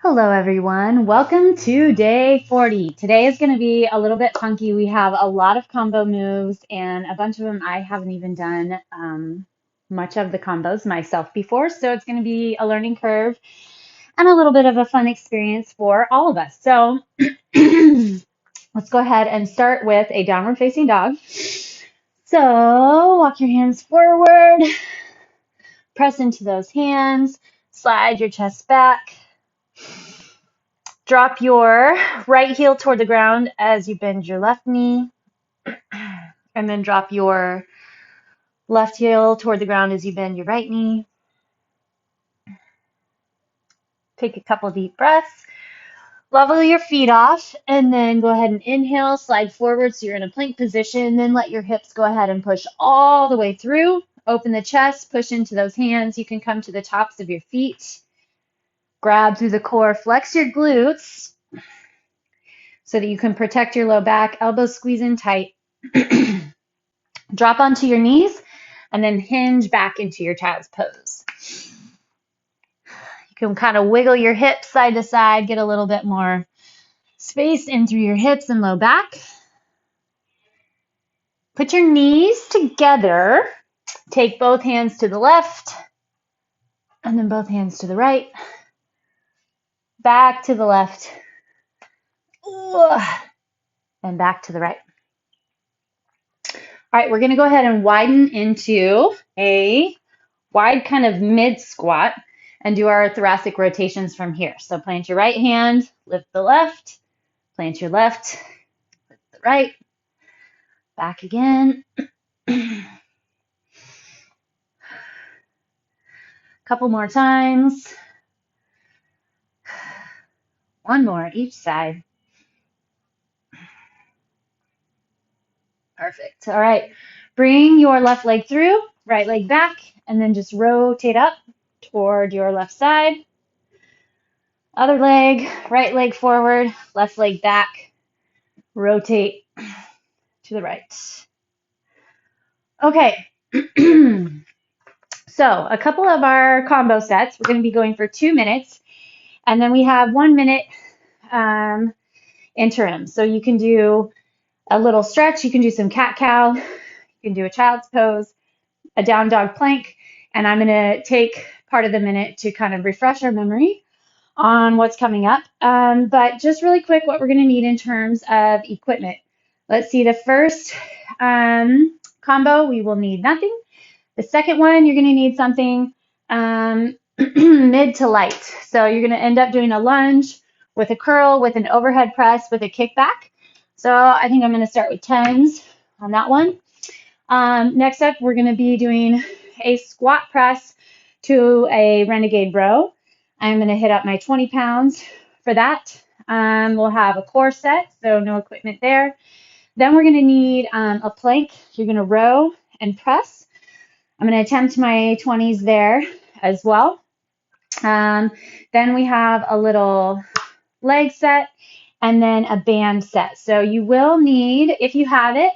Hello everyone, welcome to day 40. Today is going to be a little bit funky. We have a lot of combo moves and a bunch of them I haven't even done much of the combos myself before, so it's going to be a learning curve and a little bit of a fun experience for all of us. So let's go ahead and start with a downward facing dog. So walk your hands forward, press into those hands, slide your chest back. Drop your right heel toward the ground as you bend your left knee, and then drop your left heel toward the ground as you bend your right knee. Take a couple deep breaths. Level your feet off, and then go ahead and inhale, slide forward so you're in a plank position. Then let your hips go ahead and push all the way through. Open the chest, push into those hands. You can come to the tops of your feet. Grab through the core, flex your glutes so that you can protect your low back. Elbows squeeze in tight. Drop onto your knees and then hinge back into your child's pose. You can kind of wiggle your hips side to side, get a little bit more space in through your hips and low back. Put your knees together. Take both hands to the left and then both hands to the right. Back to the left and back to the right. All right, we're going to go ahead and widen into a wide kind of mid squat and do our thoracic rotations from here. So plant your right hand, lift the left, plant your left, lift the right, back again. Couple more times. One more each side. Perfect. All right. Bring your left leg through, right leg back, and then just rotate up toward your left side. Other leg, right leg forward, left leg back, rotate to the right. Okay. So a couple of our combo sets. We're going to be going for 2 minutes, and then we have 1 minute interim. So you can do a little stretch. You can do some cat-cow. You can do a child's pose, a down dog plank, and I'm going to take part of the minute to kind of refresh our memory on what's coming up. But just really quick, what we're going to need in terms of equipment. Let's see, the first combo, we will need nothing. The second one, you're going to need something mid to light. So you're going to end up doing a lunge with a curl, with an overhead press, with a kickback. So I think I'm going to start with 10s on that one. Next up, we're going to be doing a squat press to a Renegade row. I'm going to hit up my 20 pounds for that. We'll have a core set, so no equipment there. Then we're going to need a plank. You're going to row and press. I'm going to attempt my 20s there as well. Then we have a little leg set and then a band set. So you will need, if you have it,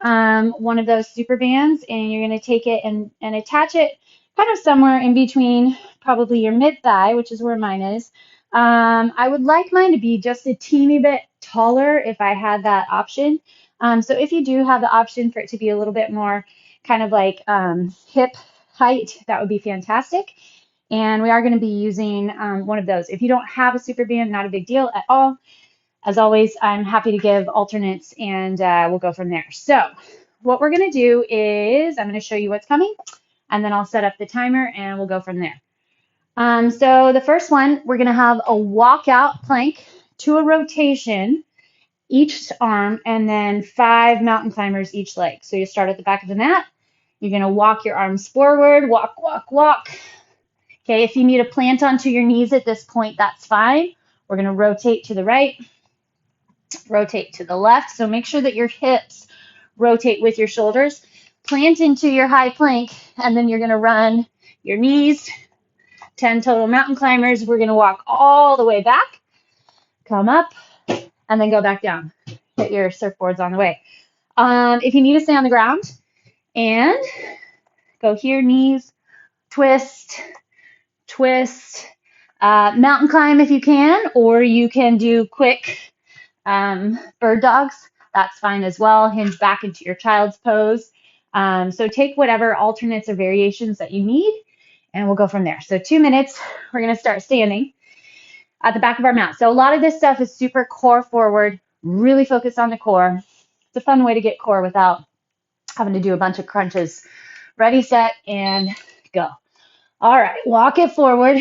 one of those SuperBands, and you're going to take it and attach it kind of somewhere in between probably your mid-thigh, which is where mine is. I would like mine to be just a teeny bit taller if I had that option. So if you do have the option for it to be a little bit more kind of like hip height, that would be fantastic. And we are going to be using one of those. If you don't have a SuperBand, not a big deal at all. As always, I'm happy to give alternates, and we'll go from there. So what we're going to do is I'm going to show you what's coming, and then I'll set up the timer, and we'll go from there. So the first one, we're going to have a walkout plank to a rotation each arm, and then 5 mountain climbers each leg. So you start at the back of the mat. You're going to walk your arms forward, walk, walk, walk. Okay, if you need to plant onto your knees at this point, that's fine. We're going to rotate to the right, rotate to the left. So make sure that your hips rotate with your shoulders. Plant into your high plank, and then you're going to run your knees. 10 total mountain climbers. We're going to walk all the way back, come up, and then go back down. Hit your surfboards on the way. If you need to stay on the ground, and go here, knees, twist, twist. Mountain climb if you can, or you can do quick bird dogs. That's fine as well. Hinge back into your child's pose. So take whatever alternates or variations that you need, and we'll go from there. So 2 minutes, we're going to start standing at the back of our mat. So a lot of this stuff is super core forward, really focused on the core. It's a fun way to get core without having to do a bunch of crunches. Ready, set, and go. All right, walk it forward.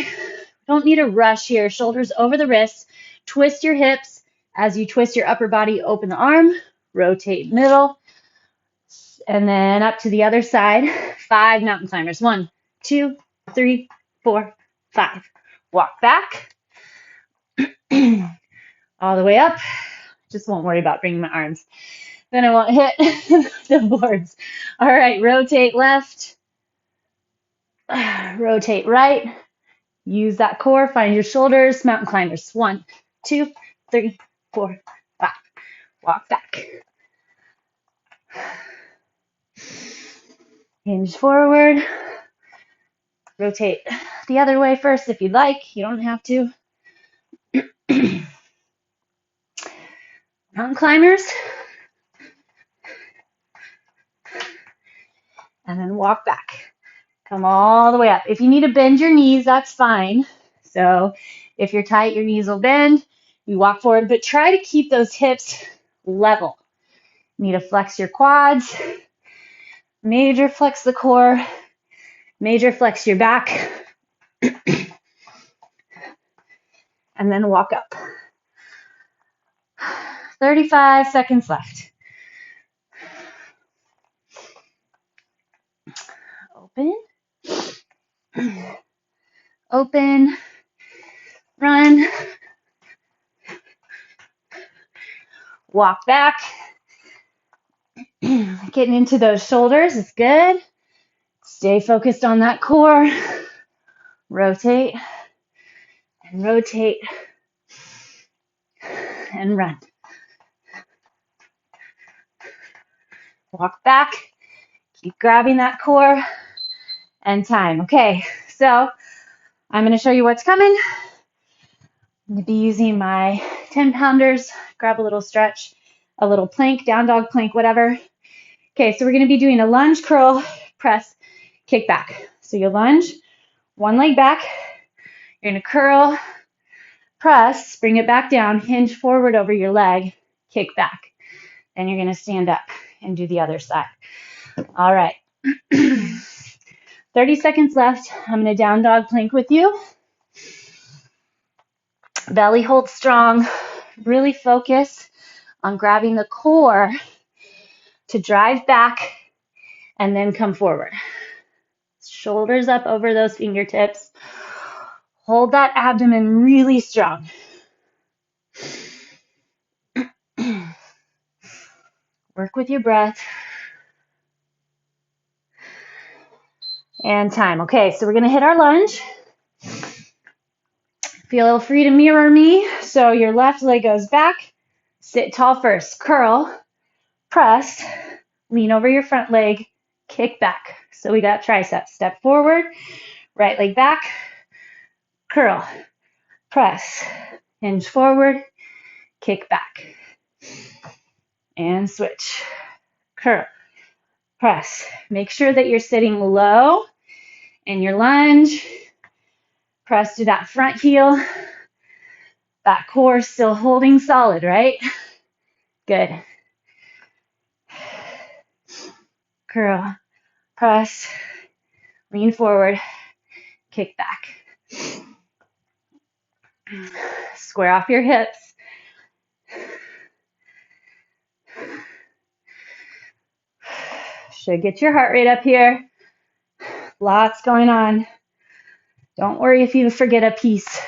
Don't need a rush here. Shoulders over the wrists. Twist your hips. As you twist your upper body, open the arm. Rotate middle. And then up to the other side. 5 mountain climbers. 1, 2, 3, 4, 5. Walk back. All the way up. Just won't worry about bringing my arms. Then I won't hit the boards. All right, rotate left. Rotate right. Use that core. Find your shoulders. Mountain climbers. 1, 2, 3, 4, 5. Walk back. Hinge forward. Rotate the other way first if you'd like. You don't have to. Mountain climbers. And then walk back. Come all the way up. If you need to bend your knees, that's fine. So if you're tight, your knees will bend. You walk forward, but try to keep those hips level. You need to flex your quads. Major flex the core. Major flex your back. And then walk up. 35 seconds left. Open. Open. Run. Walk back. Getting into those shoulders is good. Stay focused on that core. Rotate. And rotate. And run. Walk back. Keep grabbing that core. And time. Okay, so I'm going to show you what's coming. I'm going to be using my 10-pounders. Grab a little stretch, a little plank, down dog plank, whatever. Okay, so we're going to be doing a lunge, curl, press, kick back. So you lunge, one leg back. You're going to curl, press, bring it back down, hinge forward over your leg, kick back. Then you're going to stand up and do the other side. All right. 30 seconds left. I'm going to down dog plank with you. Belly hold strong. Really focus on grabbing the core to drive back and then come forward. Shoulders up over those fingertips. Hold that abdomen really strong. Work with your breath. And time. Okay, so we're going to hit our lunge. Feel free to mirror me. So your left leg goes back. Sit tall first. Curl. Press. Lean over your front leg. Kick back. So we got triceps. Step forward. Right leg back. Curl. Press. Hinge forward. Kick back. And switch. Curl. Press. Make sure that you're sitting low in your lunge. Press to that front heel. That core still holding solid, right? Good. Curl. Press. Lean forward. Kick back. Square off your hips. Should get your heart rate up here. Lots going on. Don't worry if you forget a piece.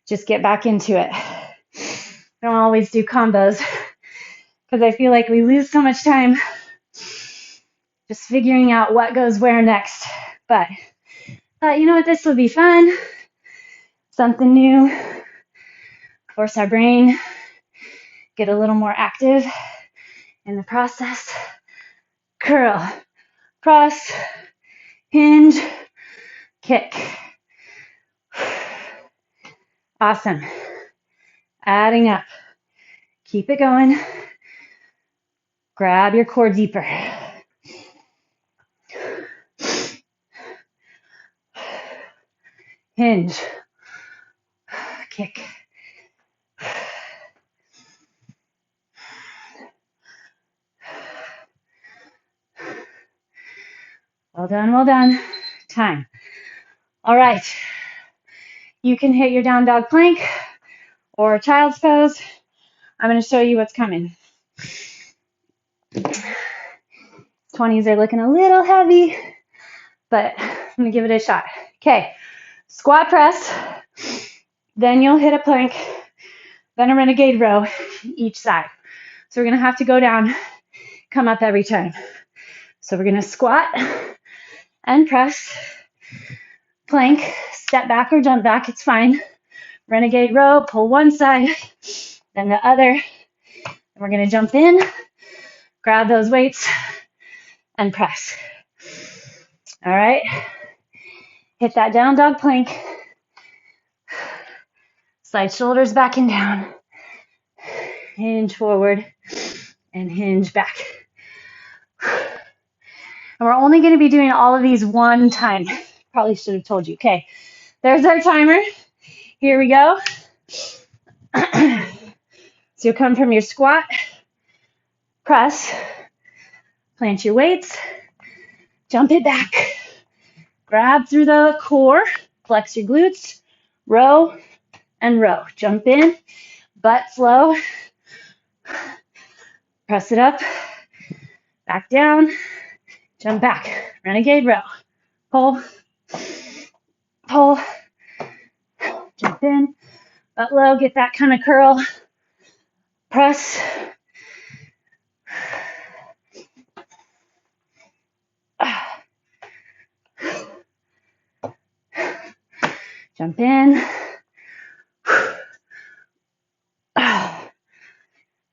Just get back into it. Don't always do combos because I feel like we lose so much time just figuring out what goes where next. But you know what? This will be fun. Something new. Force our brain. Get a little more active in the process. Curl. Press. Hinge. Kick. Awesome. Adding up. Keep it going. Grab your core deeper. Hinge. Kick. Well done, well done. Time. All right. You can hit your down dog plank or child's pose. I'm going to show you what's coming. 20s are looking a little heavy, but I'm going to give it a shot. Okay. Squat press. Then you'll hit a plank. Then a renegade row each side. So we're going to have to go down, come up every time. So we're going to squat and press. Plank, step back or jump back, it's fine. Renegade row, pull one side, then the other. And we're going to jump in, grab those weights, and press. All right. Hit that down dog plank. Slide shoulders back and down. Hinge forward and hinge back. And we're only going to be doing all of these one time. Probably should have told you. Okay, there's our timer. Here we go. So you'll come from your squat, press, plant your weights, jump it back, grab through the core, flex your glutes, row and row. Jump in, butt slow, press it up, back down, jump back, renegade row, pull, pull, jump in, butt low, get that kind of curl, press, jump in.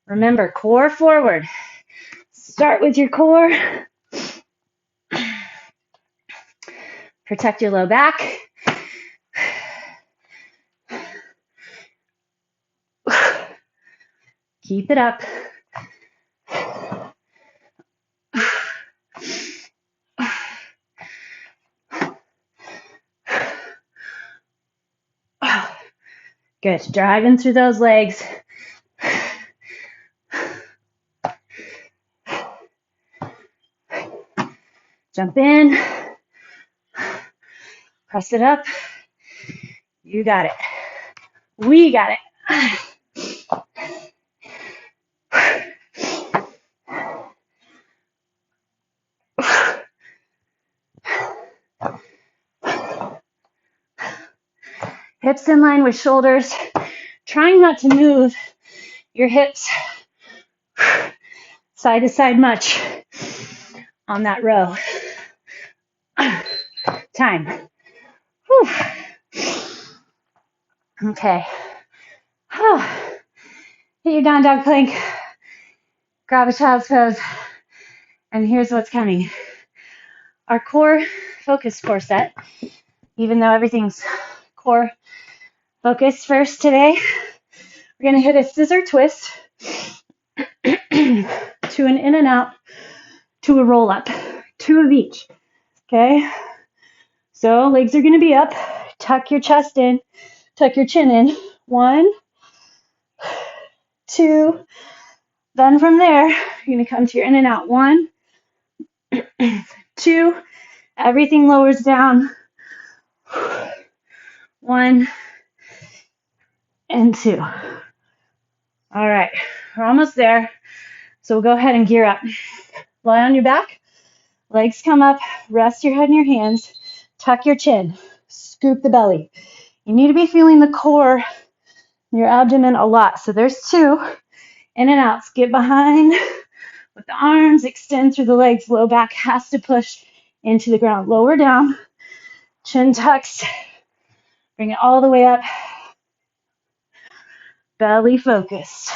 Remember, core forward. Start with your core. Protect your low back. Keep it up. Good. Driving through those legs. Jump in. Press it up. You got it. We got it. Hips in line with shoulders. Trying not to move your hips side to side much on that row. Time. Whew. Okay. Hit your down dog plank. Grab a child's pose. And here's what's coming. Our core focus core set. Even though everything's core focused first today, we're going to hit a scissor twist to an in and out to a roll up. 2 of each. Okay? So legs are going to be up. Tuck your chest in. Tuck your chin in. 1, 2. Then from there, you're going to come to your in and out. 1, 2. Everything lowers down. 1 and 2. All right, we're almost there. So we'll go ahead and gear up. Lie on your back. Legs come up. Rest your head in your hands. Tuck your chin. Scoop the belly. You need to be feeling the core, your abdomen a lot. So there's 2 in and outs. Get behind with the arms. Extend through the legs. Low back has to push into the ground. Lower down. Chin tucks. Bring it all the way up. Belly focused.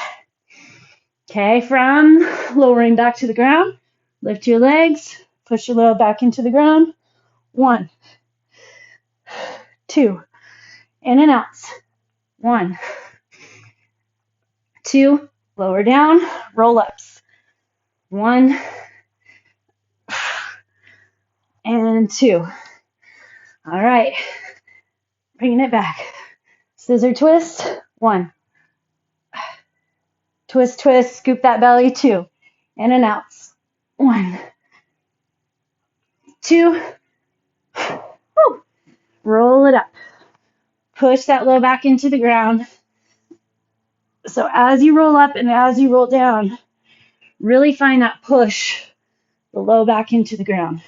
Okay, from lowering back to the ground, lift your legs, push your low back into the ground. 1, 2, in and outs. 1, 2, lower down, roll ups. 1 and 2. All right, bringing it back. Scissor twist, 1. Twist, twist, scoop that belly, 2. In and out. 1, 2. Woo. Roll it up. Push that low back into the ground. So as you roll up and as you roll down, really find that push the low back into the ground.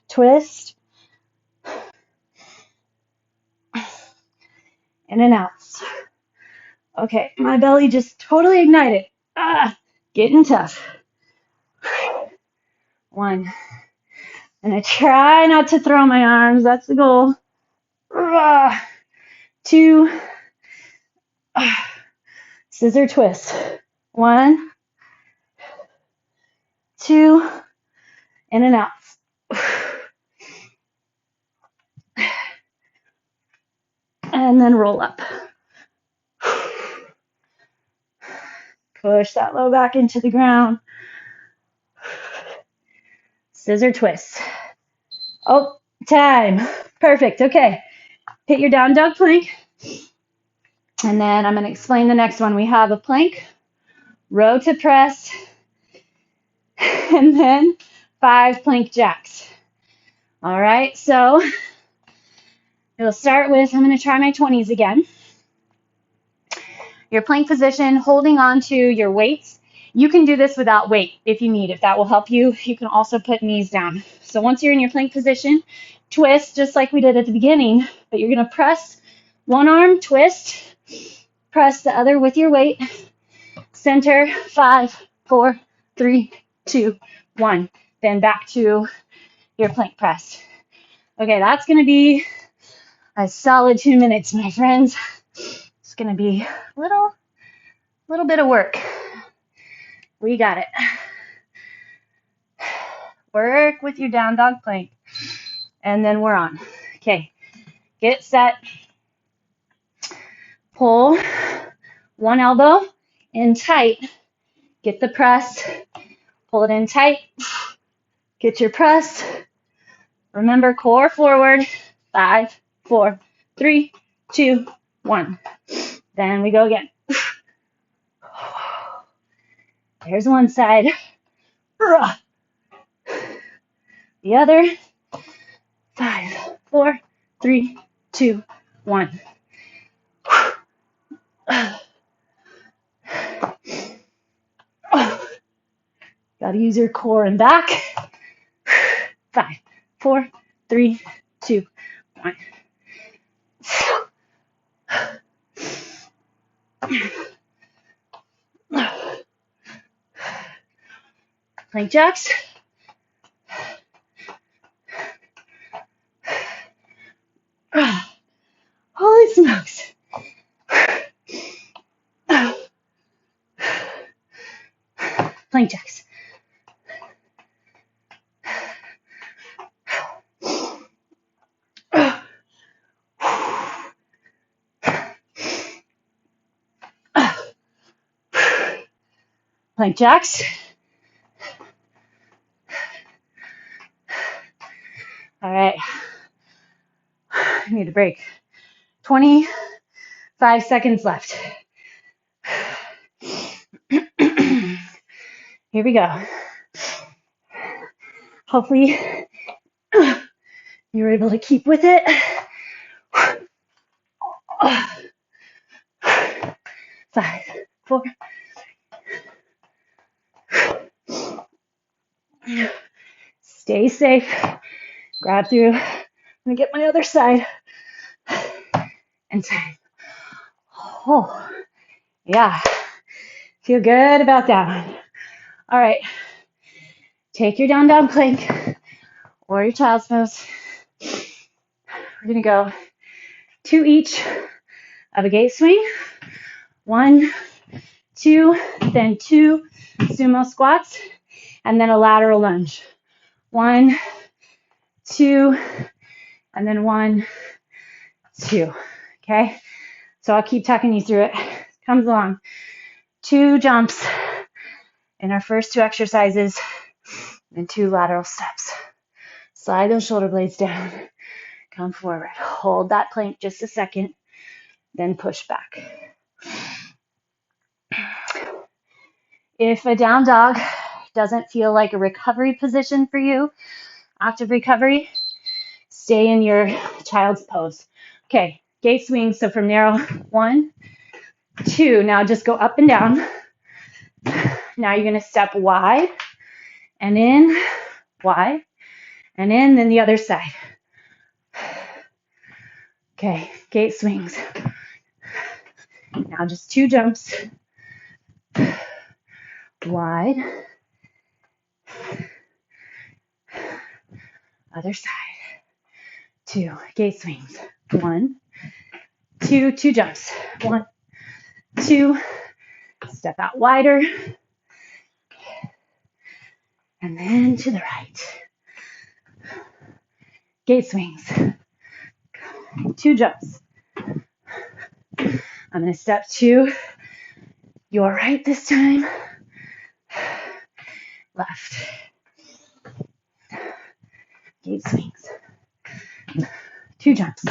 Twist. In and out. Okay, my belly just totally ignited. Getting tough. 1. And I try not to throw my arms. That's the goal. 2. Scissor twist. 1, 2. In and out. And then roll up. Push that low back into the ground. Scissor twist. Oh, time. Perfect. Okay. Hit your down dog plank. And then I'm going to explain the next one. We have a plank, row to press, and then 5 plank jacks. All right. So we'll start with, I'm going to try my 20s again. Your plank position, holding on to your weights. You can do this without weight if you need. If that will help you, you can also put knees down. So once you're in your plank position, twist just like we did at the beginning, but you're going to press one arm, twist, press the other with your weight. Center, 5, 4, 3, 2, 1. Then back to your plank press. Okay, that's going to be a solid 2 minutes, my friends. It's going to be a little bit of work. We got it. Work with your down dog plank. And then we're on. Okay, get set. Pull one elbow in tight. Get the press. Pull it in tight. Get your press. Remember, core forward. 5, 4, 3, 2, 1. Then we go again. There's one side. The other. 5, 4, 3, 2, 1. Got to use your core and back. 5, 4, 3, 2, 1. Plank jacks. Holy smokes. Plank jacks. Plank jacks. All right. I need a break. 25 seconds left. Here we go. Hopefully you're able to keep with it. 5, 4. Stay safe. Grab through. I'm gonna get my other side. And 10. Oh, yeah. Feel good about that one. All right. Take your down dog plank or your child's pose. We're gonna go 2 each of a gate swing. 1, 2, then 2 sumo squats, and then a lateral lunge. 1, 2, and then 1, 2. Okay? So I'll keep talking you through it. Comes along. 2 jumps in our first 2 exercises, and 2 lateral steps. Slide those shoulder blades down. Come forward. Hold that plank just a second, then push back. If a down dog doesn't feel like a recovery position for you, active recovery, stay in your child's pose. Okay, gate swing. So from narrow, 1, 2. Now just go up and down. Now you're going to step wide and in, wide and in, then the other side. Okay, gate swings. Now just 2 jumps. Wide. Other side. 2 gate swings. 1, 2, 2 jumps. 1, 2. Step out wider. And then to the right. Gate swings. 2 jumps. I'm going to step to your right this time. Left. Gate swings. 2 jumps.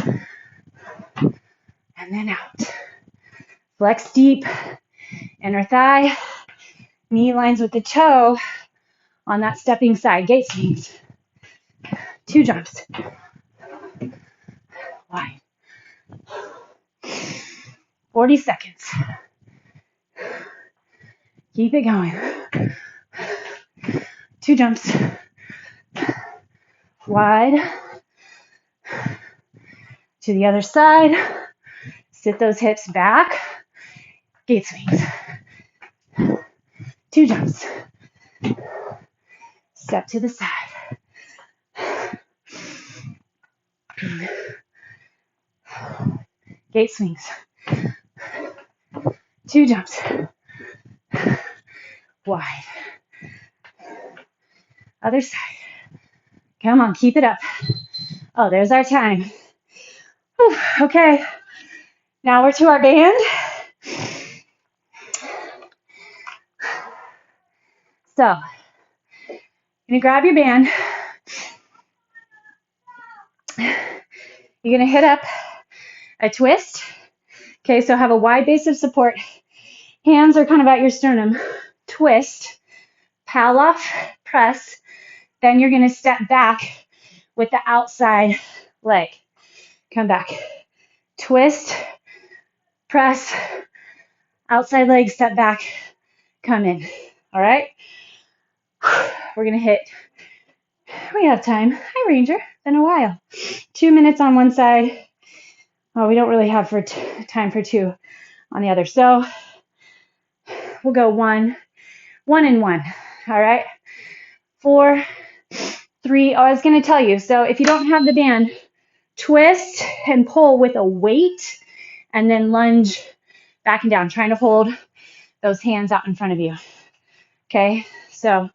And then out. Flex deep. Inner thigh. Knee lines with the toe on that stepping side. Gate swings. 2 jumps. Wide. 40 seconds. Keep it going. 2 jumps. Wide. To the other side. Sit those hips back. Gate swings. 2 jumps. Step to the side. Gate swings. 2 jumps. Wide. Other side. Come on, keep it up. Oh, there's our time. Whew, okay. Now we're to our band. So, you're going to grab your band. You're going to hit up a twist. Okay, so have a wide base of support. Hands are kind of at your sternum. Twist. Palloff. Press. Then you're going to step back with the outside leg. Come back. Twist. Press. Outside leg, step back. Come in. All right? We're going to hit. We have time. Hi, Ranger. Been a while. 2 minutes on one side. Oh, we don't really have time for 2 on the other. So we'll go 1, 1 and 1. All right? 4, 3. Oh, I was going to tell you. So if you don't have the band, twist and pull with a weight and then lunge back and down, trying to hold those hands out in front of you. Okay? So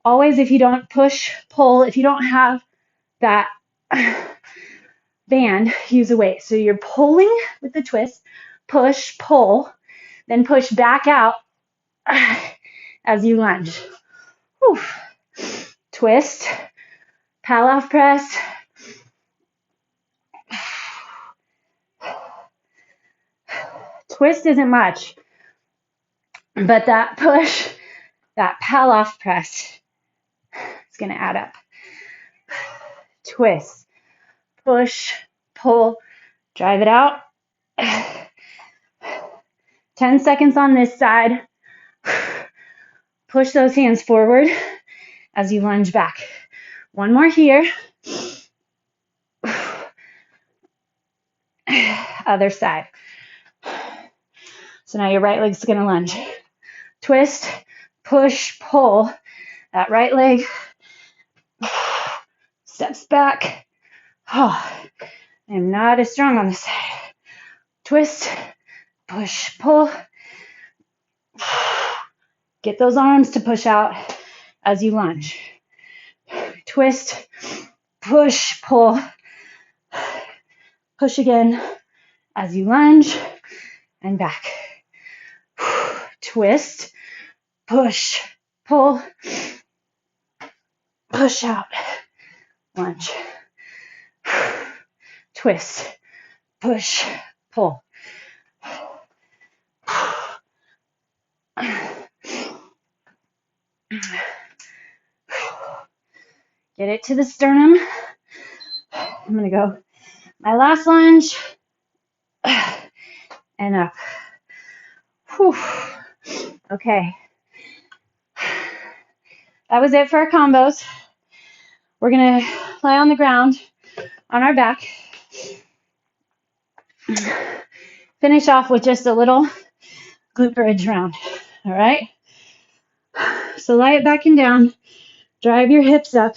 always, if you don't push, pull, if you don't have that band, use a weight. So you're pulling with the twist, push, pull, then push back out as you lunge. Whew. Twist, Palloff press. Twist isn't much, but that push, that Palloff press is going to add up. Twist, push, pull, drive it out. 10 seconds on this side. Push those hands forward as you lunge back. 1 more here. Other side. So now your right leg's going to lunge. Twist, push, pull. That right leg steps back. Oh, I am not as strong on this side. Twist, push, pull. Get those arms to push out as you lunge. Twist, push, pull. Push again as you lunge. and back. Twist, push, pull, push out, lunge, twist, push, pull. Get it to the sternum. I'm going to go my last lunge and up. Whew. Okay. That was it for our combos. We're going to lie on the ground on our back. Finish off with just a little glute bridge round. All right? So lie it back and down. Drive your hips up.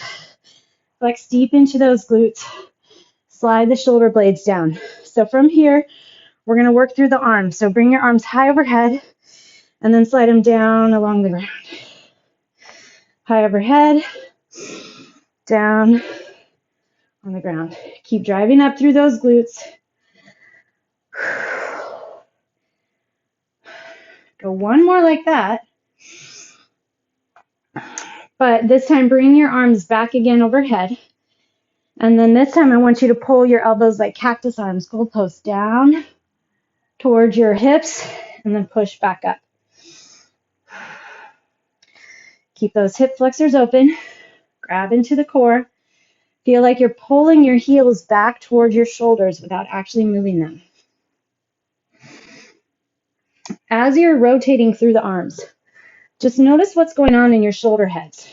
Flex deep into those glutes. Slide the shoulder blades down. So from here, we're going to work through the arms. So bring your arms high overhead and then slide them down along the ground. High overhead, down on the ground. Keep driving up through those glutes. Go one more like that. But this time, bring your arms back again overhead. And then this time, I want you to pull your elbows like cactus arms, goalpost down towards your hips, and then push back up. Keep those hip flexors open. Grab into the core. Feel like you're pulling your heels back towards your shoulders without actually moving them. As you're rotating through the arms, just notice what's going on in your shoulder heads.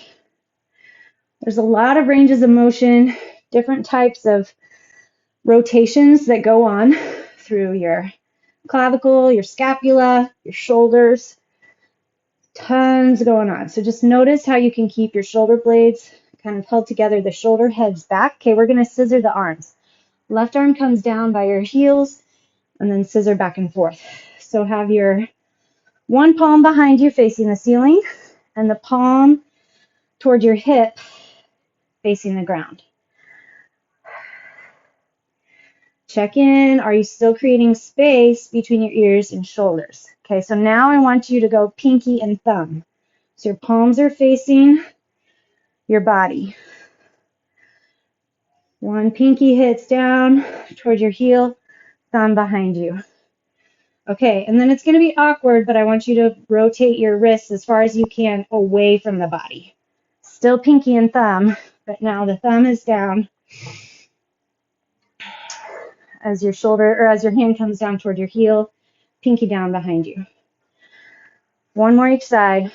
There's a lot of ranges of motion, different types of rotations that go on through your clavicle, your scapula, your shoulders. Tons going on. So just notice how you can keep your shoulder blades kind of held together, the shoulder heads back. Okay, we're going to scissor the arms. Left arm comes down by your heels and then scissor back and forth. So have your one palm behind you facing the ceiling and the palm toward your hip facing the ground. Check in. Are you still creating space between your ears and shoulders? Okay, so now I want you to go pinky and thumb. So your palms are facing your body. One pinky hits down towards your heel, thumb behind you. Okay, and then it's going to be awkward, but I want you to rotate your wrists as far as you can away from the body. Still pinky and thumb, but now the thumb is down as your shoulder or as your hand comes down toward your heel, pinky down behind you. One more each side.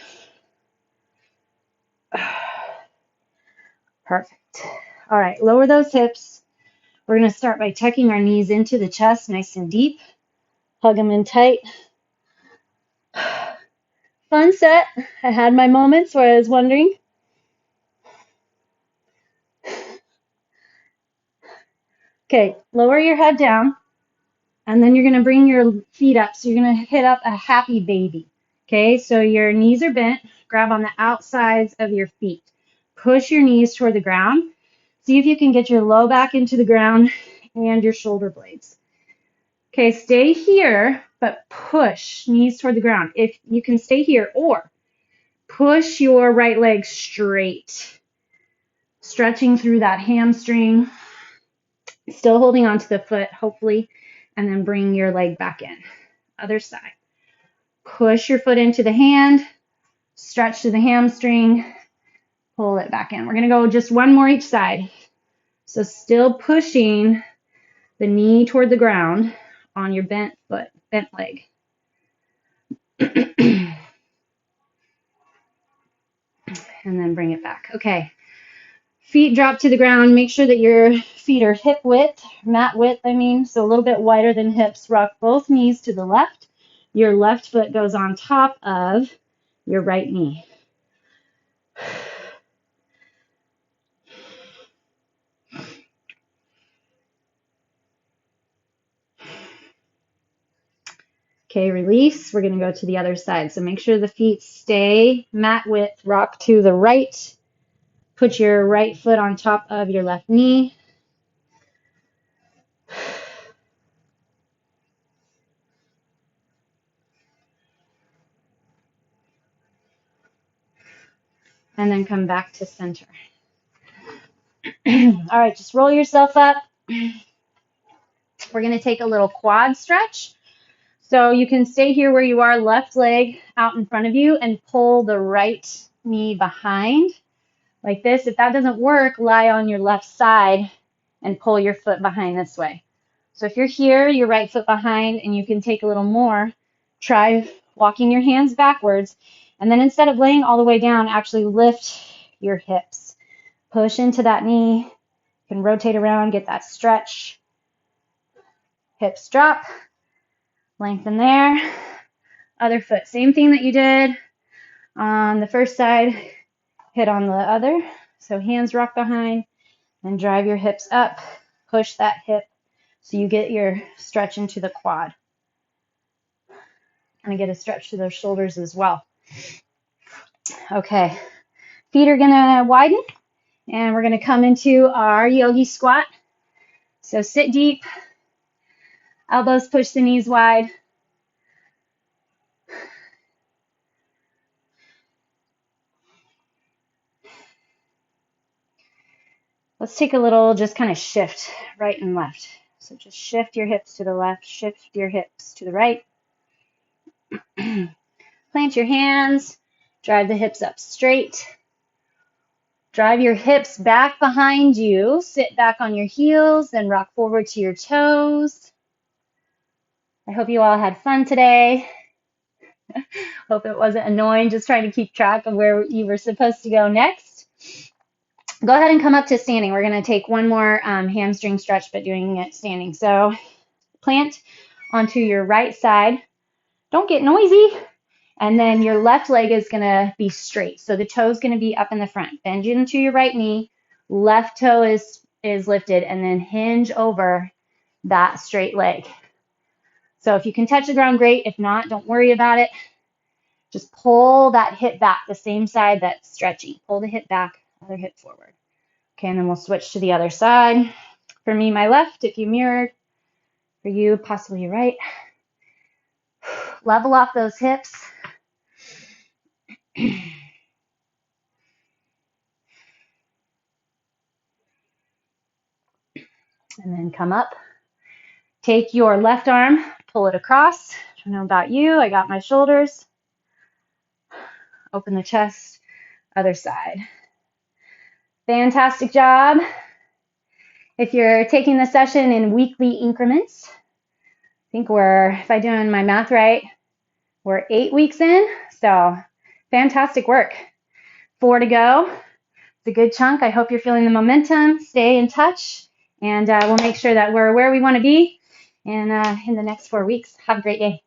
Perfect. All right, lower those hips. We're going to start by tucking our knees into the chest nice and deep. Hug them in tight. Fun set. I had my moments where I was wondering. Okay, lower your head down, and then you're going to bring your feet up. So you're going to hit up a happy baby. Okay, so your knees are bent. Grab on the outsides of your feet. Push your knees toward the ground. See if you can get your low back into the ground and your shoulder blades. Okay, stay here, but push knees toward the ground. If you can stay here, or push your right leg straight. Stretching through that hamstring. Still holding onto the foot, hopefully, and then bring your leg back in. Other side. Push your foot into the hand, stretch to the hamstring, pull it back in. We're going to go just one more each side. So still pushing the knee toward the ground on your bent foot, bent leg. And then bring it back. Okay. Feet drop to the ground. Make sure that your feet are hip width, mat width, so a little bit wider than hips. Rock both knees to the left. Your left foot goes on top of your right knee. Okay, release. We're going to go to the other side. So make sure the feet stay mat width. Rock to the right. Put your right foot on top of your left knee. and then come back to center. All right, just roll yourself up. We're going to take a little quad stretch. So you can stay here where you are, left leg out in front of you, and pull the right knee behind like this. If that doesn't work, lie on your left side and pull your foot behind this way. So if you're here, your right foot behind, and you can take a little more, try walking your hands backwards. And then instead of laying all the way down, actually lift your hips. Push into that knee. You can rotate around, get that stretch. Hips drop. Lengthen there. Other foot, same thing that you did on the first side, hit on the other. So hands rock behind and drive your hips up. Push that hip so you get your stretch into the quad. And get a stretch to those shoulders as well. Okay, feet are gonna widen and we're gonna come into our yogi squat. So sit deep, elbows push the knees wide. Let's take a little just kind of shift right and left. So just shift your hips to the left, shift your hips to the right. Plant your hands, drive the hips up straight. Drive your hips back behind you, sit back on your heels, then rock forward to your toes. I hope you all had fun today. Hope it wasn't annoying just trying to keep track of where you were supposed to go next. Go ahead and come up to standing. We're going to take one more hamstring stretch, but doing it standing. So plant onto your right side. Don't get noisy. And then your left leg is going to be straight. So the toe is going to be up in the front. Bend into your right knee. Left toe is lifted, and then hinge over that straight leg. So if you can touch the ground, great. If not, don't worry about it. Just pull that hip back, the same side that's stretchy. Pull the hip back, other hip forward. Okay, and then we'll switch to the other side. For me, my left, if you mirrored. For you, possibly your right. Level off those hips. And then come up. Take your left arm, pull it across. I don't know about you, I got my shoulders. Open the chest, other side. Fantastic job. If you're taking the session in weekly increments, I think if I'm doing my math right, we're 8 weeks in. So fantastic work. 4 to go. It's a good chunk. I hope you're feeling the momentum. Stay in touch, and we'll make sure that we're where we want to be in the next 4 weeks. Have a great day.